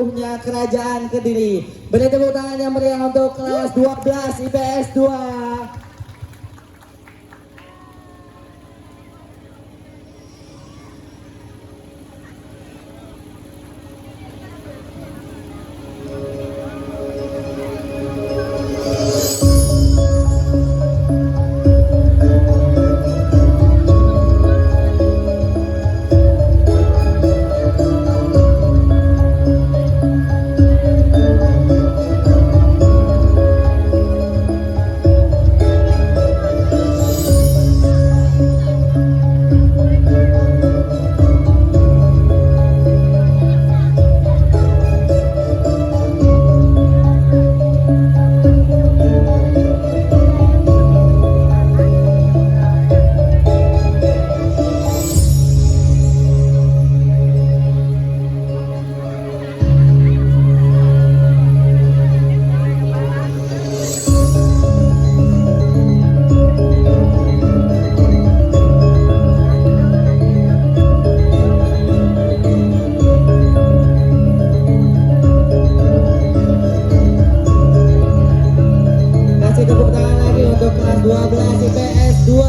punya Kerajaan Kediri. Beri tepuk tangan yang meriah untuk kelas 12 IPS 2. Tepuk tangan lagi untuk kelas 12 IPS 2.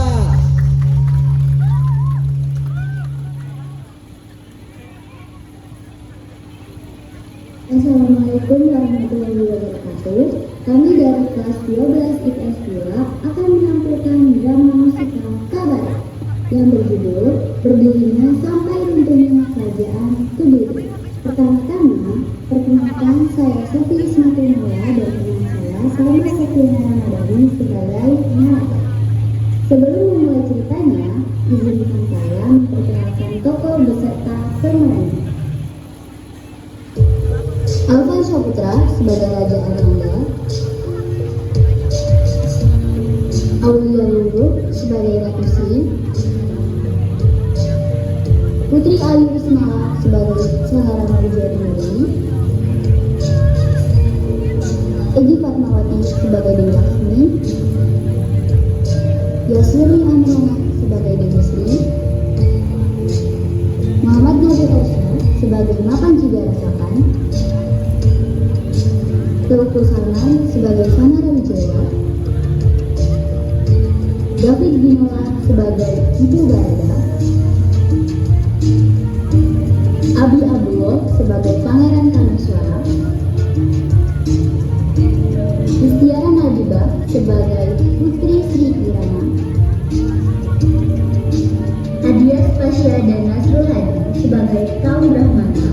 Assalamualaikum warahmatullahi wabarakatuh. Kami dari kelas 12 IPS 2 akan menampilkan drama musikal Kabaret yang berjudul Berdirinya Sampai Runtuhnya Kerajaan Kediri. Pertama-tama, perkenalkan saya Sofi Ismatunala dan teman saya Salma Safiana Ramadhani sebagai narator. Sebelum memulai ceritanya, izinkan saya memperkenalkan tokoh beserta pemerannya. Alvan Saputra sebagai Raja Ananda, Aulia Lulu sebagai Ratu Sri, Putri Ayu Ismail sebagai Saharana Wijayadinuri, Egi Fatmawati sebagai Dewi Laksmi, Yasiri Aminah sebagai Dewi Sri, Muhammad Nabi Aisyah sebagai Mapan Cigara Sapan, Teuku Salman sebagai Sanara Wijaya, David Binola sebagai Ibu Barada, Abi Abdul sebagai Pangeran Karnaswara, Istiara Najibah sebagai Putri Sri Irama, Adia Spasya dan Nasrul Hadi sebagai Kaum Brahmana,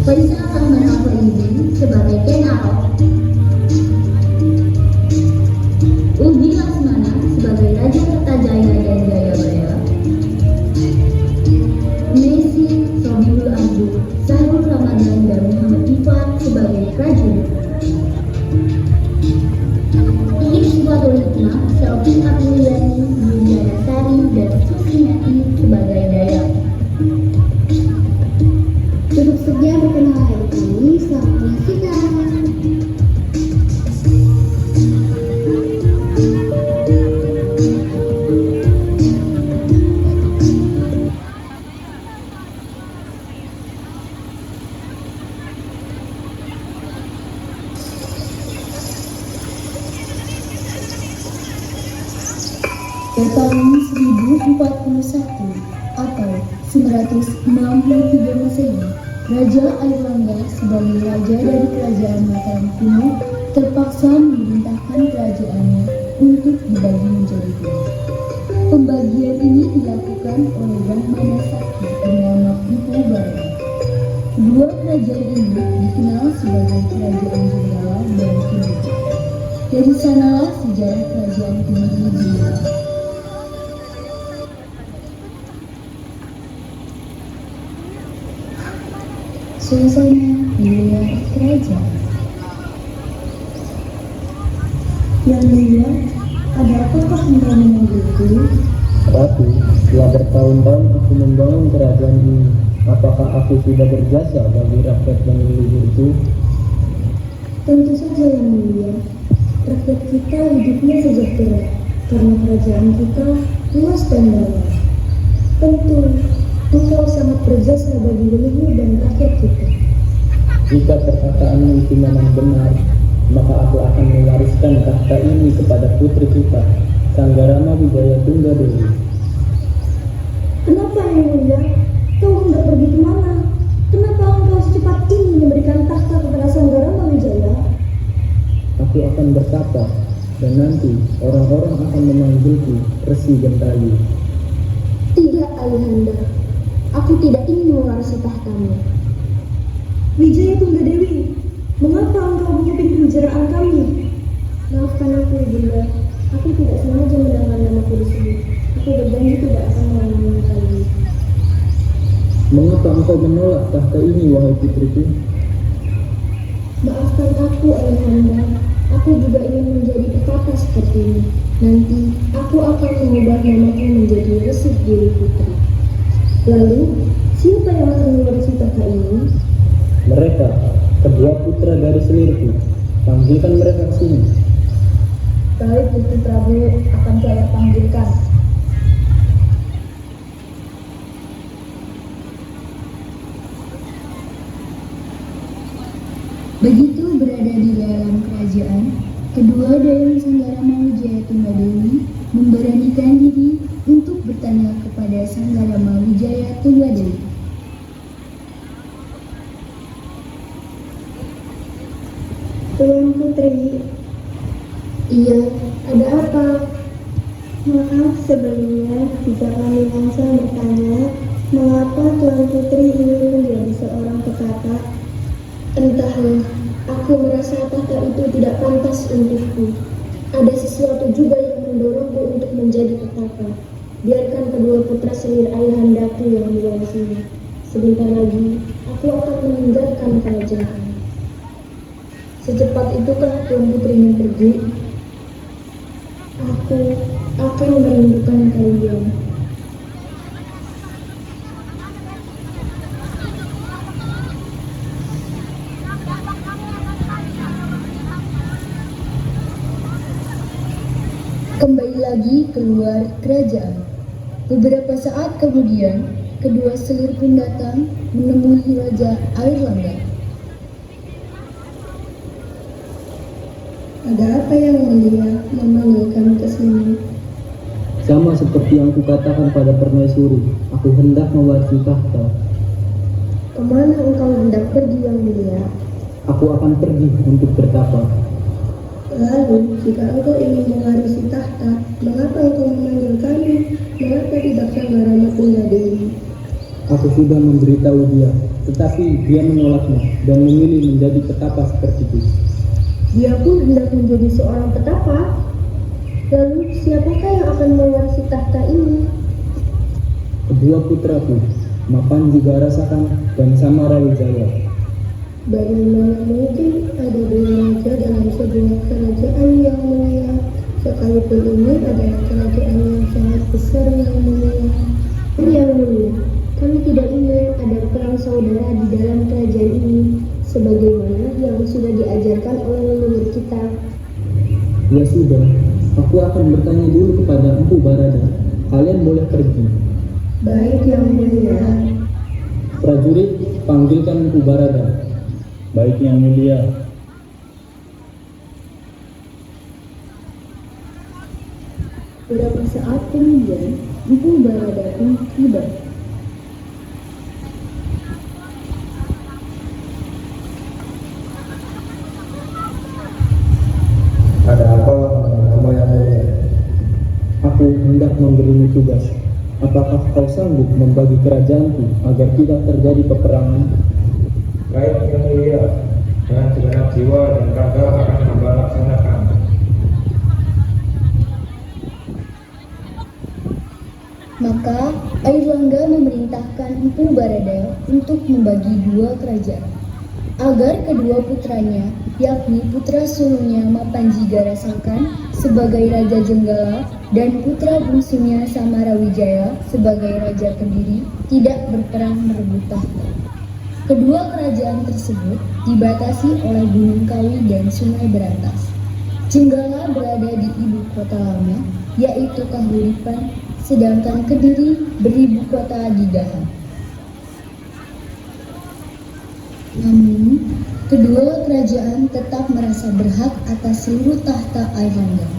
Faisal Salman Al-Faizin sebagai Ken Arok, Udi Laksmana sebagai Raja Kertajaya dan Jayabaya, Messi, Sobihul Abdul, Sahrul Ramadan dan Muhammad Ifat sebagai prajurit. Iik Sifatul Hikmah, Selvi Apriani, Yuliana Sari dan Susiati sebagai Dayak. Cukup sekian perkenalan hari ini. Selamat menyaksikan. Pada tahun 1041 atau 963 Masehi, Raja Airlangga sebagai raja dari kerajaan Mataram kuno terpaksa memerintahkan kerajaannya untuk dibagi menjadi dua. Pembagian ini dilakukan oleh Brahmana Sakti bernama Ibu Barada. Dua kerajaan ini dikenal sebagai Kerajaan Jenggala dan Kediri. Dari sanalah sejarah Kerajaan Kediri dimulai. Suasana di luar kerajaan. Yang mulia, ada apakah yang membantu? Ratu, setelah bertahun-tahun aku membangun kerajaan ini, apakah aku sudah berjasa bagi rakyat dan leluhurku? Tentu saja yang mulia. Rakyat kita hidupnya sejahtera karena kerajaan kita luas dan dalam. Tentu Engkau sangat berjasa bagi leluhur dan rakyat kita. Jika perkataanmu itu memang benar, maka aku akan mewariskan tahta ini kepada putri kita, Sanggarama Wijaya Tunggadewi. Kenapa yang mulia? Kau hendak pergi kemana? Kenapa engkau secepat ini memberikan tahta kepada Sanggarama Wijaya? Aku akan bertapa, dan nanti orang-orang akan memanggilku Resi Gentayu. Tidak, Ayahanda. Aku tidak ingin mewarisi tahtamu. Wijaya Tunggadewi, mengapa engkau menguping pembicaraan kami? Maafkan aku, Ibunda. Aku tidak sengaja mendengar namaku disebut. Aku berjanji tidak akan mengulangi kali. Mengapa engkau menolak tahta ini, wahai putriku? Maafkan aku, Ayahanda. Aku juga ingin menjadi petapa seperti ini. Nanti aku akan mengubah namaku menjadi Resi Dewi Putri. Lalu, siapa yang akan mewarisi tahta ini? Mereka, kedua putra dari selirku. Panggilkan mereka ke sini. Baik, Gusti Prabu, akan saya panggilkan. Begitu berada di dalam kerajaan, kedua Dewi Sanggarama Wijaya Tunggadewi memberanikan diri untuk bertanya kepada Sanggarama Wijaya Tunggadewi. Tuan Putri. Iya, ada apa? Maaf sebelumnya jika kami langsung bertanya, mengapa Tuan Putri ingin menjadi seorang petapa? Entahlah, aku merasa tahta itu tidak pantas untukku. Ada sesuatu juga yang mendorongku untuk menjadi petapa. Biarkan kedua putra selir ayahandaku yang mewarisinya. Sebentar lagi, aku akan meninggalkan kerajaan. Secepat itukah Tuan Putrinya pergi? Aku akan merindukan kalian. Kembali lagi keluar kerajaan. Beberapa saat kemudian, kedua selir pun datang menemui Raja Airlangga. Ada apa yang mulia memanggil kami ke sini? Sama seperti yang kukatakan pada permaisuri, aku hendak mewarisi tahta. Kemana engkau hendak pergi yang mulia? Aku akan pergi untuk bertapa. Lalu, jika engkau ingin mewarisi tahta, mengapa engkau memanggil kami? Mengapa tidak Sanggarama Tunggadewi? Aku sudah memberitahu dia, tetapi dia menolaknya dan memilih menjadi petapa sepertiku. Dia pun hendak menjadi seorang petapa. Lalu, siapakah yang akan mewarisi tahta ini? Kedua putraku, Mapan juga rasakan dan Samara Wijaya. Bagaimana mungkin ada dua raja dalam sebuah kerajaan yang mulia, sekalipun ini adalah kerajaan yang sangat besar yang mulia. Yang mulia, kami tidak ingin ada perang saudara di dalam kerajaan ini, sebagaimana yang sudah diajarkan oleh leluhur kita. Ya sudah, aku akan bertanya dulu kepada Empu Barada. Kalian boleh pergi. Baik yang mulia. Prajurit, panggilkan Empu Barada. Baik yang mulia. Beberapa saat kemudian, Empu Barada pun tiba. Ada apa kamu yang mulia? Aku hendak memberimu tugas. Apakah kau sanggup membagi kerajaanku agar tidak terjadi peperangan? Baik yang mulia. Dengan segenap jiwa dan raga akan hamba laksanakan. Maka Airlangga memerintahkan Empu Barada untuk membagi dua kerajaan, agar kedua putranya, yakni putra sulungnya Mapanjigara Sangkan sebagai Raja Jenggala dan putra bungsunya Samara Wijaya sebagai Raja Kediri, tidak berperang merebut tahta. Kedua kerajaan tersebut dibatasi oleh Gunung Kawi dan Sungai Berantas. Jenggala berada di ibu kota lama, yaitu Kahuripan, sedangkan Kediri beribu kota di Gahang. Namun, kedua kerajaan tetap merasa berhak atas seluruh tahta Irlanda,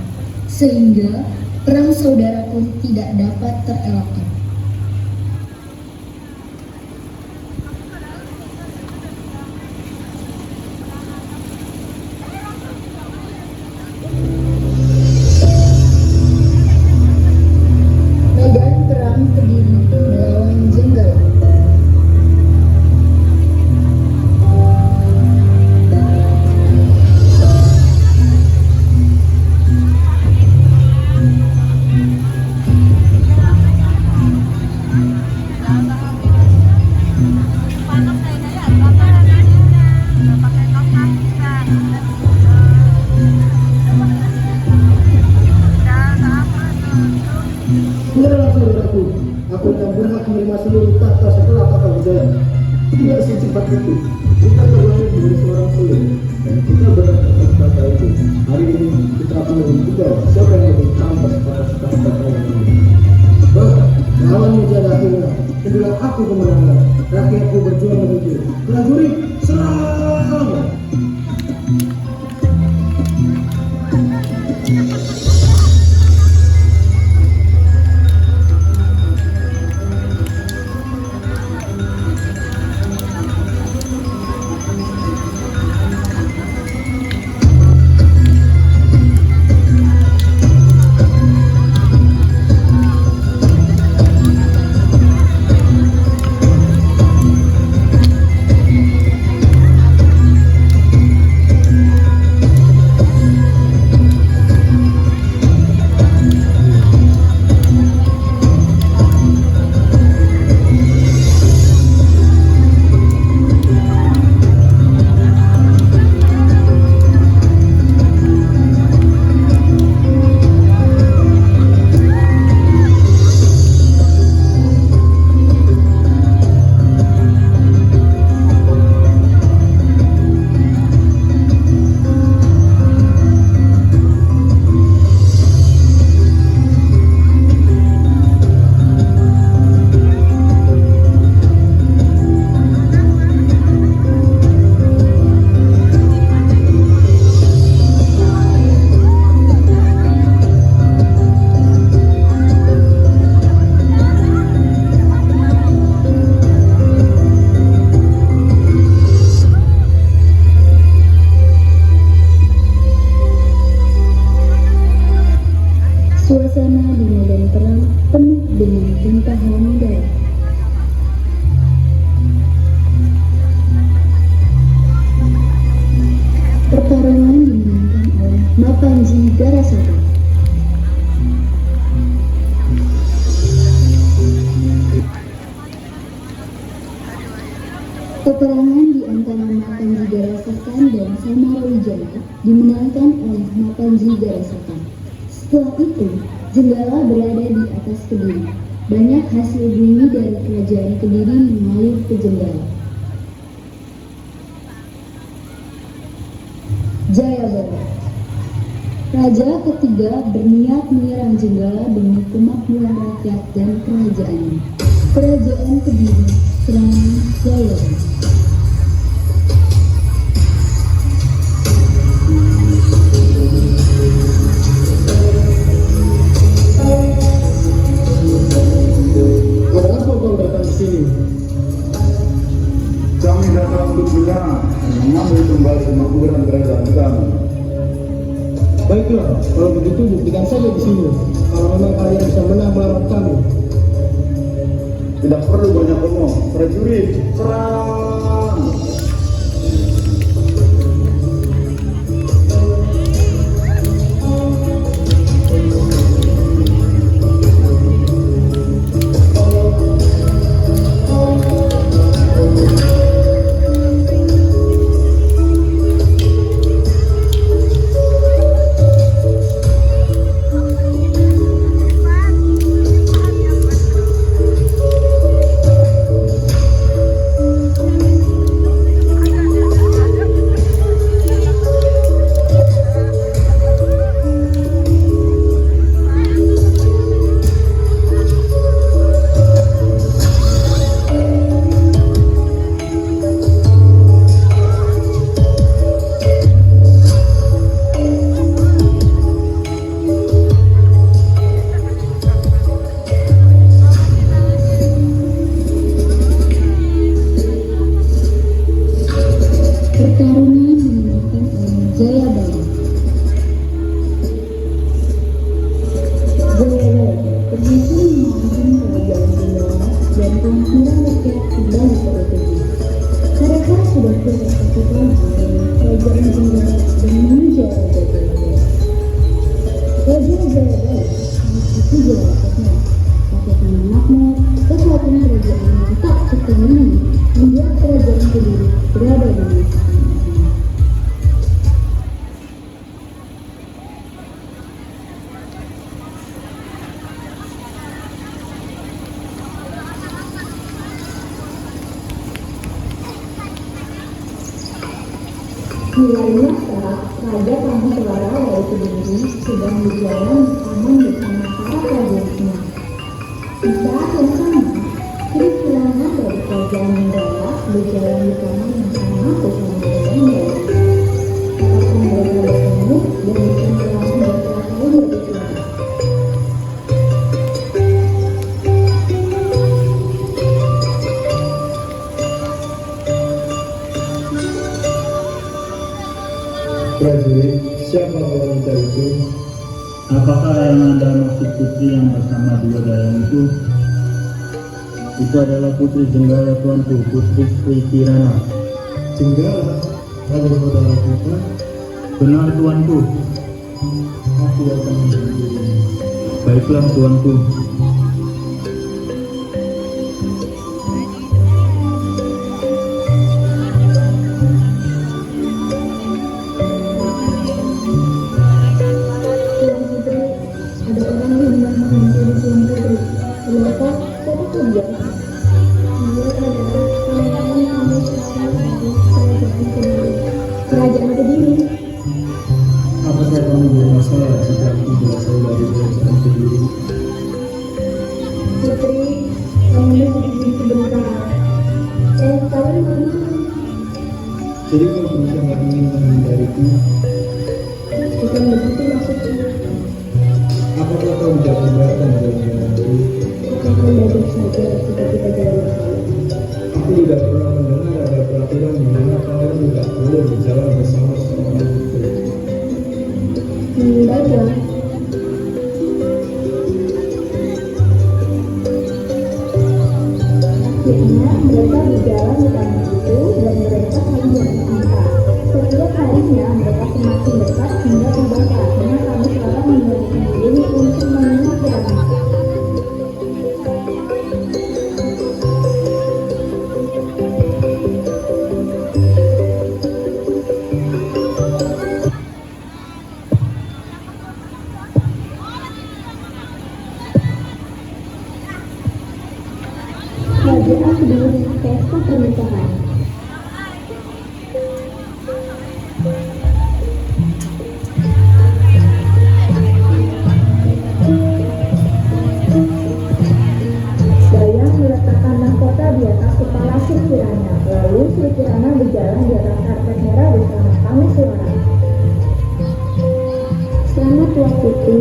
sehingga perang saudara pun tidak dapat terelakkan. Medan Perang Kediri melawan Jenggala. Dengarlah saudaraku, aku akan berhak menerima seluruh tahta setelah kata Wijaya. Tidak secepat itu. Kita terlahir dari seorang sulit dan kita berhak atas tahta itu. Hari ini kita akan menentukan siapa yang lebih pantas atas tahta ini. Lawan Wijaya akhirnya, kedua aku kemenangan. Rakyatku berjuang menuju. Prajurit, serang! Suasana di medan perang penuh dengan tumpahan darah. Pertarungan dimenangkan oleh Mapanji Garasaka. Peperangan di antara Mapanji Garasaka dan Samarawidaya dimenangkan oleh Mapanji Garasaka. Setelah itu, Jenggala berada di atas Kediri. Banyak hasil bumi dari kerajaan Kediri mengalir ke Jenggala. Jayabara. Raja ketiga berniat menyerang Jenggala demi kemakmuran rakyat dan kerajaannya. Kerajaan Kediri serangan Jayabara. Kenapa kau datang ke sini? Kami datang untuk bilang mengambil kembali kemakmuran kerajaan kami. Baiklah, kalau begitu buktikan saja di sini. Kalau memang kalian bisa menang melawan kami. Tidak perlu banyak omong. Prajurit, serang! pelajaran Kediri berada di desa kami. Wilayah saat Raja Pamusuara yaitu Kediri sedang berjalan aman bersama para prajuritnya. Di saat yang sama, Sri Kirana dari Kerajaan Manggala berjalan di tanah yang sama bersama dengan Manggala. Apakah mereka bertemu dan berkenalan berkata berbeda? Prajurit, siapa wanita itu? Apakah yang Anda maksud putri yang bersama dua dayang itu? Itu adalah putri Jenggala tuanku, putri Sri Kirana. Jenggala, ada saudara kita. Benar tuanku. Aku akan membantunya. Baiklah tuanku. Tuan Putri, ada orang yang hendak menghantui Tuan Putri. Kenapa? Siapa dia? Dia adalah pangeran kami sekarang dari Kerajaan Kediri. Kerajaan Kediri. Apakah kamu bermasalah jika aku berasal dari kerajaan Kediri? Putri, kamu sedikit sebentar. Kalian mana? Jadi kau berusaha ingin menghindariku? Bukan begitu maksudnya. Apakah kau tidak keberatan jalan-jalanku? Akan belajar saja seperti pelajaran saya. Aku tidak pernah mendengar ada peraturan di mana pangeran tidak boleh berjalan bersama seorang putri. Baiklah. Akhirnya mereka berjalan di tanah itu dan mereka saling berangkat. Setiap harinya mereka semakin dekat hingga tiba saatnya kami sekarang menjadikan diri untuk menengah kirana. Kerajaan Kediri pesta pernikahan. Dayang meletakkan mahkota di atas kepala Sri Kirana. Lalu Sri Kirana berjalan di atas karpet merah bersama kami suara. Selamat Tuan Putri.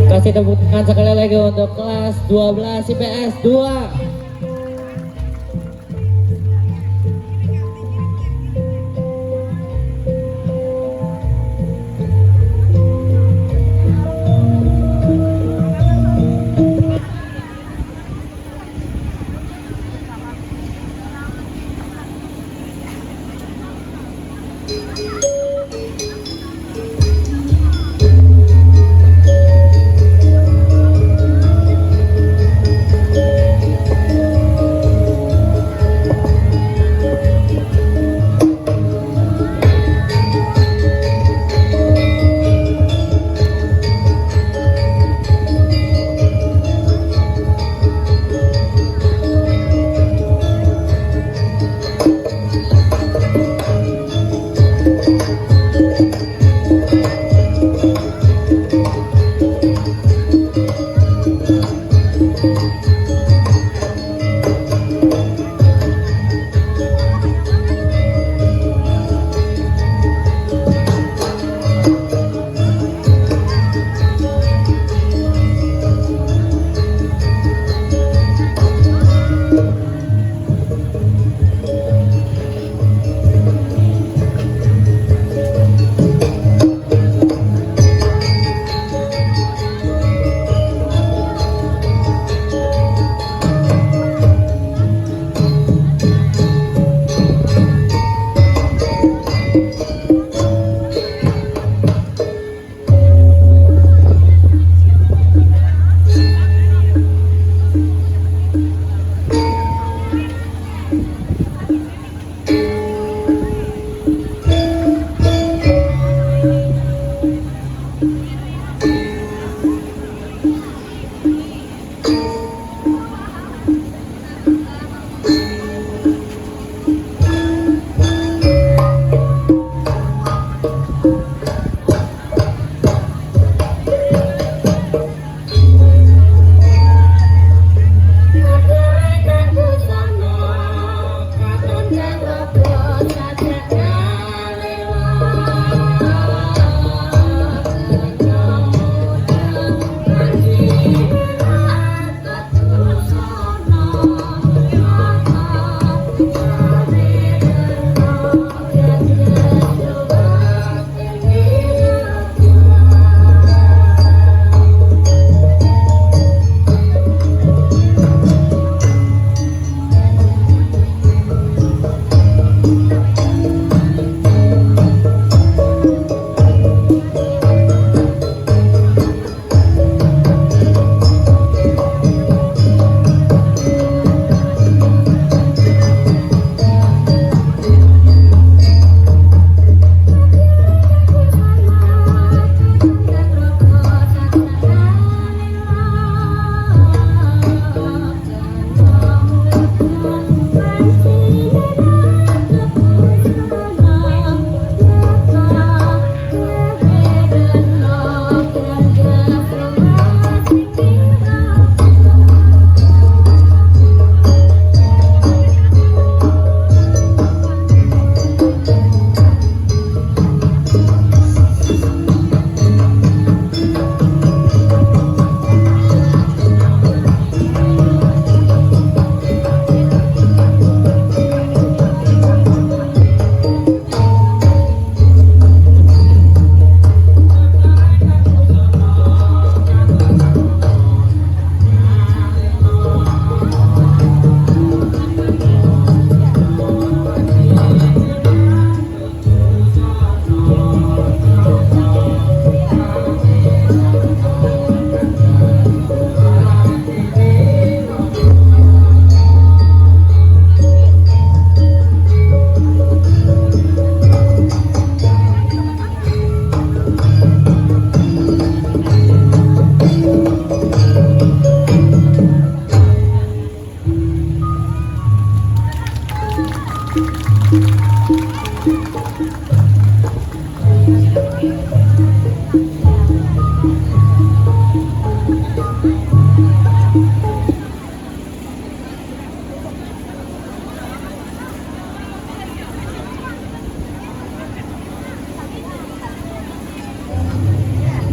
Kasih tepuk tangan sekali lagi untuk kelas 12 IPS 2.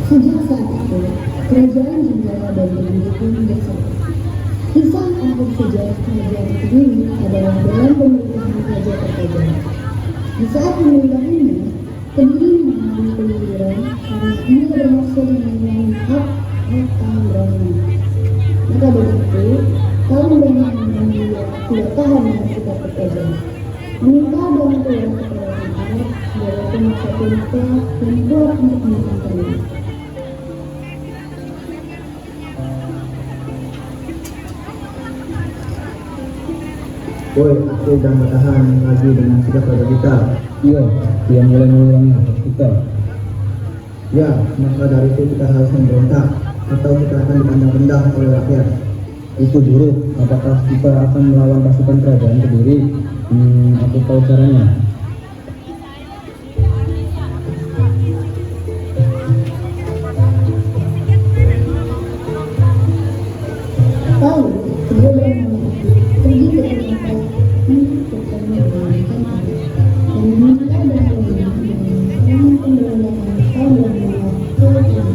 Sejak saat itu, kerajaan Jenggala dan Kediri pun bersatu. Kisah akhir sejarah kerajaan Kediri adalah dalam pemerintahan Raja Kertajaya. Di saat pemerintahannya, Kediri mengalami kemunduran karena ia berhasil mengulangi hak kaum Brahmana. Maka dari itu, kaum Brahmana dan dia tidak tahan dengan sikap Kertajaya, meminta bantuan kepada Arab sebagai pemaksa Turki dan kuat untuk menentangnya. Woi, aku udah gak tahan lagi dengan sikap raja kita. Iya, dia mulai mengurangi hak kita. Ya, maka dari itu kita harus memberontak atau kita akan dipandang rendah oleh rakyat. Itu buruk. Apakah kita akan melawan pasukan kerajaan Kediri? Aku tahu caranya. Lalu, dia berani pergi ke tempat untuk bertemu dengan Kentang dan meminta bantuan dengan pemberontakan kaum Brahmana ke Kediri.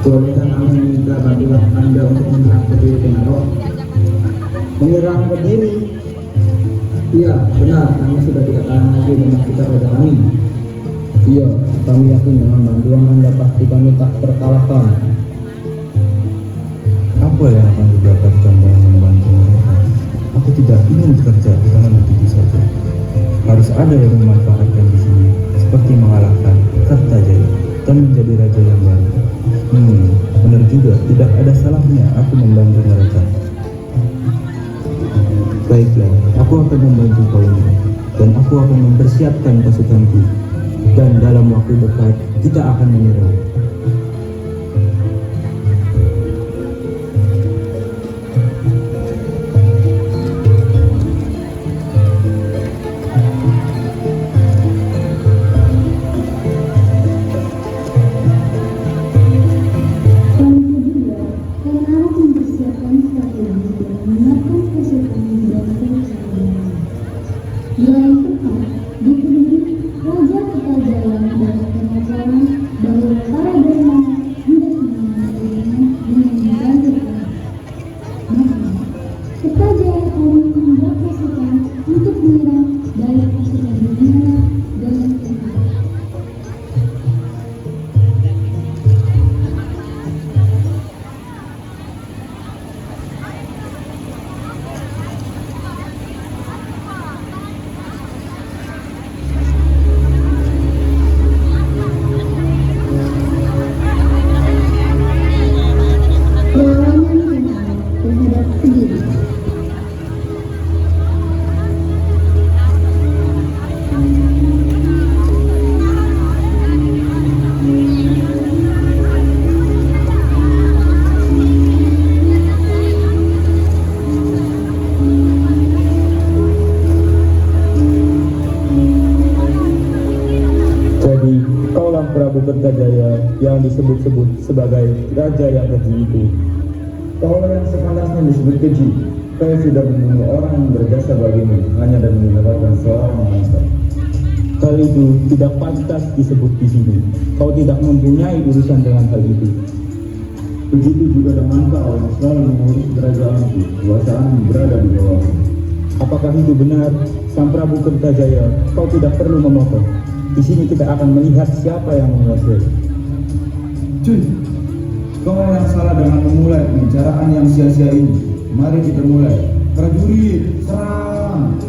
Bolehkah kami meminta bantuan Anda untuk menyerang Kediri Pengarok? Menyerang Kediri? Iya, benar. Kami sudah tidak tahan lagi dengan sikap raja kami. Iya, kami yakin dengan bantuan Anda pasti kami tak terkalahkan. Apa yang akan didapatkan dengan membantu mereka? Aku tidak ingin bekerja dengan begitu saja. Harus ada yang memanfaatkan di sini, seperti mengalahkan Kertajaya dan menjadi raja yang baru. Benar juga, tidak ada salahnya aku membantu mereka. Baiklah, aku akan membantu kau ini, dan aku akan mempersiapkan pasukanku. Dan dalam waktu dekat, kita akan menyerang. Prabu Kertajaya yang disebut-sebut sebagai raja yang keji itu. Kau yang sepantasnya disebut keji. Kau sudah membunuh orang yang berjasa bagimu hanya demi mendapatkan seorang monster. Hal itu tidak pantas disebut di sini. Kau tidak mempunyai urusan dengan hal itu. Begitu juga dengan kau yang selalu mengurus kerajaanku, kekuasaan berada di bawahmu. Apakah itu benar, Sang Prabu Kertajaya? Kau tidak perlu memohon. Di sini kita akan melihat siapa yang menguasai. Cuy, kau yang salah dengan memulai pembicaraan yang sia-sia ini. Mari kita mulai. Prajurit, serang!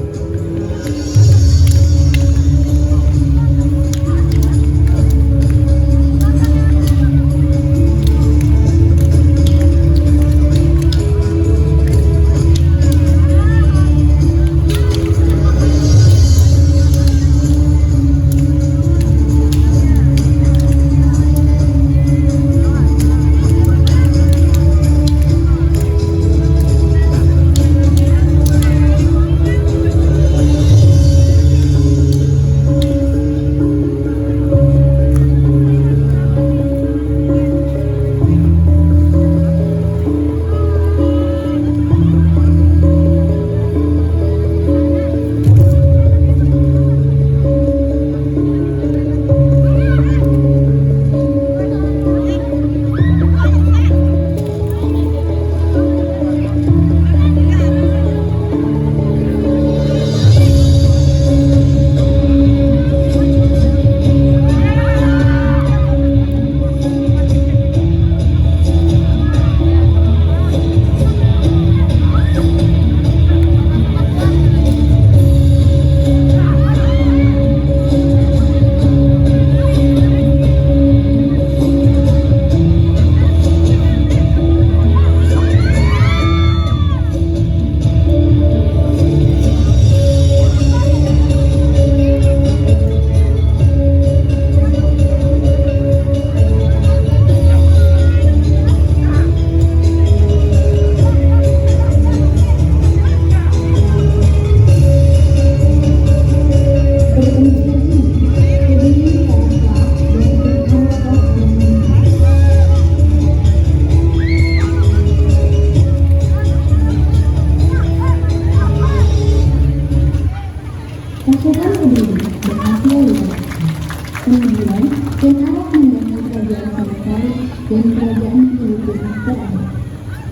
dan kerajaan Filipina terakhir.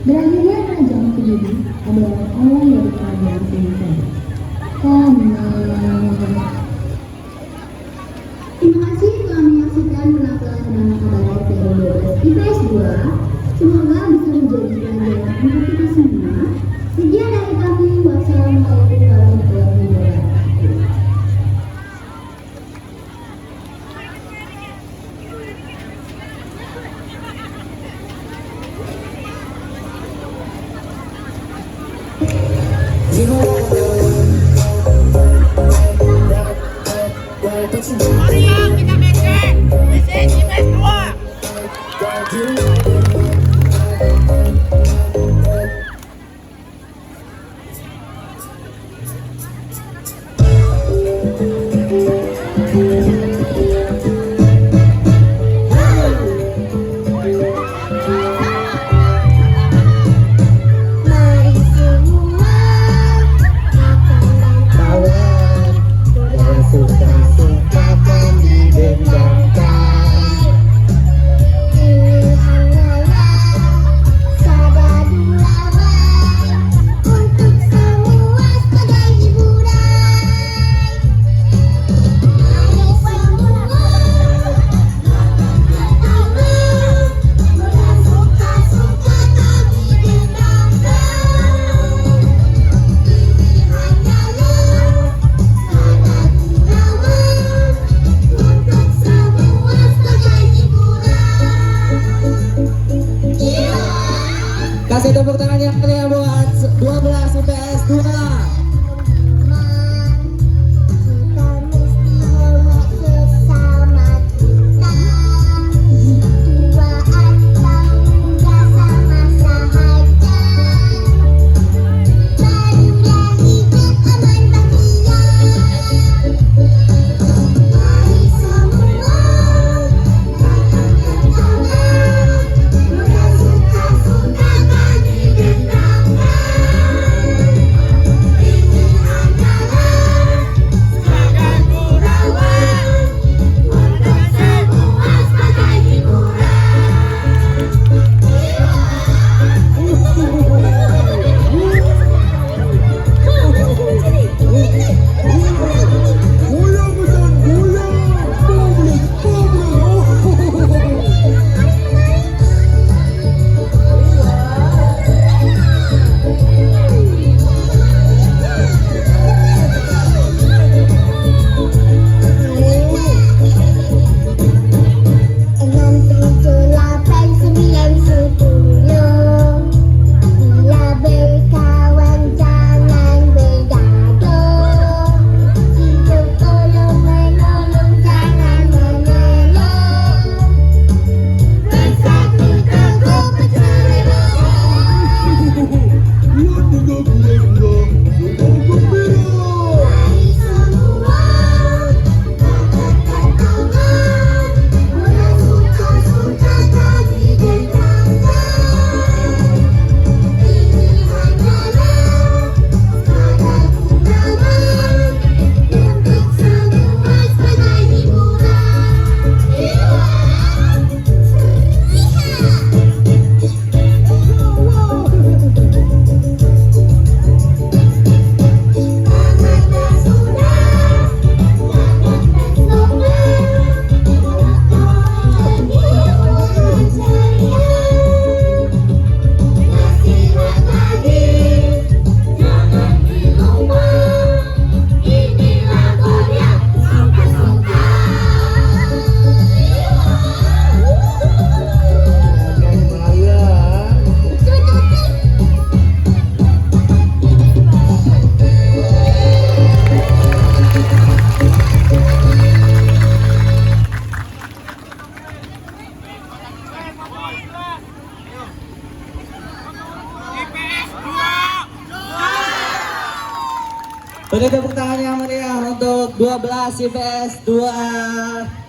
Berakhirnya kerajaan Filipina adalah awal dari kerajaan Filipina. Terima kasih telah menyaksikan penampilan Drama Kabaret dari 12 IPS 2. Semoga bisa menjadi pelajaran untuk kita semua. Sekian dari kami. Wassalamualaikum warahmatullahi wabarakatuh. Mari semua kawan, pasukan sukatan didendangkan. Ini hanyalah sada dulawan untuk semua sebagai hiburan. Mari semua suka sukatan didendangkan. Ini hanyalah sada dulawan untuk semua sebagai hiburan. Kasih tepuk tangan yang meriah buat 12 IPS 2. Kita mesti hormat sesama kita. Tua atau muda sama sahaja. Barulah hidup aman bahagia. Mari semua muda suka sukatan didendangkan. Ini hanyalah sada gurauan untuk semua sebagai Bila berkawan jangan bergaduh. Hidup tolong menolong jangan mengeluh. Bersatu teguh Mari semua katakan aman. Muda suka sukatan didendangkan. Ini hanyalah sada gurauan untuk semua sebagai Tamatlah sudah, nasihat lagi, jangan dilupa. Inilah Korea suka-suka. Beri tepuk tangan yang meriah untuk 12 IPS 2.